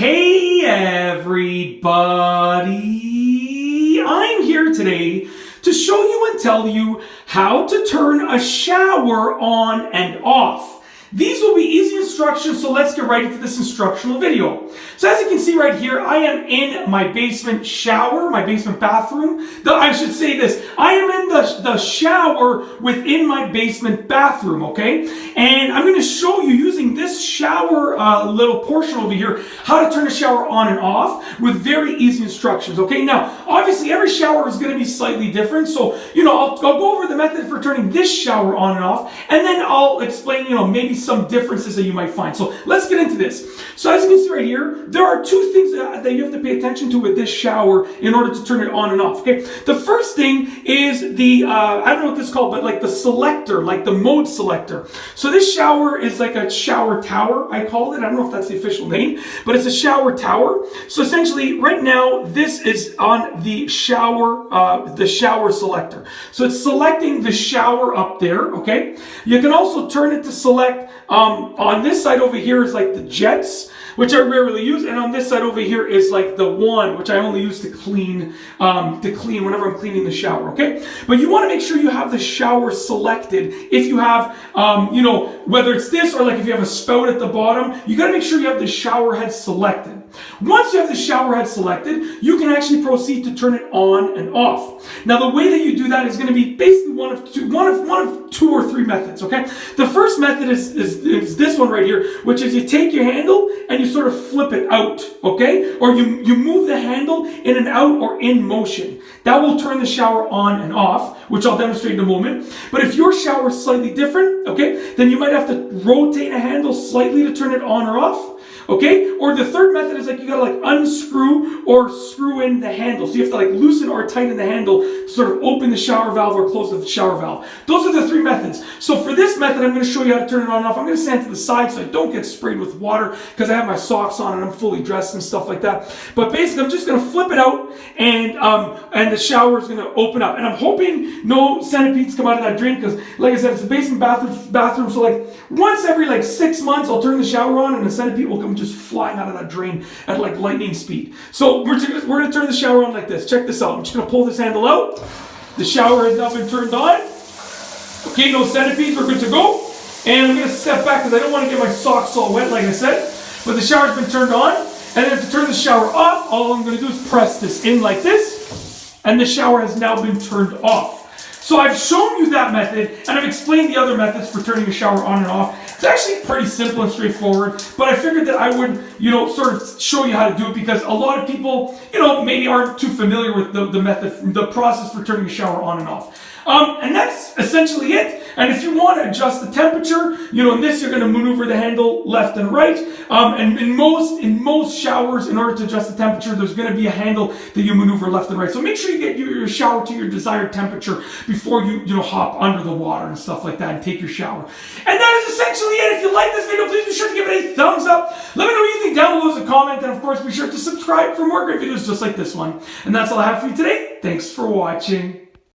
Hey everybody! I'm here today to show you and tell you how to turn a shower on and off. These will be easy instructions, so let's get right into this instructional video. So as you can see right here, I am in my basement shower, my basement bathroom. I should say this, I am in the shower within my basement bathroom, okay? And I'm going to show you using this shower little portion over here, how to turn a shower on and off with very easy instructions, okay? Now, obviously every shower is going to be slightly different, so, I'll go over the method for turning this shower on and off, and then I'll explain, maybe some differences that you might find. So let's get into this. So as you can see right here, there are two things that you have to pay attention to with this shower in order to turn it on and off, okay? The first thing is the, I don't know what this is called, but like the selector, like the mode selector. So this shower is like a shower tower, I call it. I don't know if that's the official name, but it's a shower tower. So essentially right now, this is on the shower selector. So it's selecting the shower up there, okay? You can also turn it to select on this side over here is like the jets, which I rarely use, and on this side over here is like the one, which I only use to clean whenever I'm cleaning the shower, okay? But you want to make sure you have the shower selected. If you have, whether it's this or like if you have a spout at the bottom, you got to make sure you have the shower head selected. Once you have the shower head selected, you can actually proceed to turn it on and off. Now, the way that you do that is going to be basically one of two or three methods, okay? The first method is this one right here, which is you take your handle and you sort of flip it out, okay? Or you move the handle in and out or in motion. That will turn the shower on and off, which I'll demonstrate in a moment. But if your shower is slightly different, okay, then you might have to rotate a handle slightly to turn it on or off. Okay? Or the third method is like you gotta like unscrew or screw in the handle. So you have to like loosen or tighten the handle to sort of open the shower valve or close the shower valve. Those are the three methods. So for this method, I'm going to show you how to turn it on and off. I'm going to stand to the side so I don't get sprayed with water because I have my socks on and I'm fully dressed and stuff like that. But basically, I'm just going to flip it out and the shower is going to open up. And I'm hoping no centipedes come out of that drain because, like I said, it's a basement bathroom. So like once every like 6 months, I'll turn the shower on and a centipede will come just flying out of that drain at like lightning speed. So we're going to turn the shower on like this. Check this out. I'm just going to pull this handle out. The shower has now been turned on. Okay, no centipedes. We're good to go. And I'm going to step back because I don't want to get my socks all wet, like I said. But the shower's been turned on. And then to turn the shower off, all I'm going to do is press this in like this. And the shower has now been turned off. So I've shown you that method, and I've explained the other methods for turning a shower on and off. It's actually pretty simple and straightforward, but I figured that I would, sort of show you how to do it because a lot of people, maybe aren't too familiar with the method, the process for turning a shower on and off. And that's essentially it. And if you want to adjust the temperature, in this you're going to maneuver the handle left and right. And in most showers, in order to adjust the temperature, there's going to be a handle that you maneuver left and right. So make sure you get your shower to your desired temperature before you hop under the water and stuff like that and take your shower. And that is essentially it. If you like this video, please be sure to give it a thumbs up. Let me know what you think down below as a comment. And of course, be sure to subscribe for more great videos just like this one. And that's all I have for you today. Thanks for watching.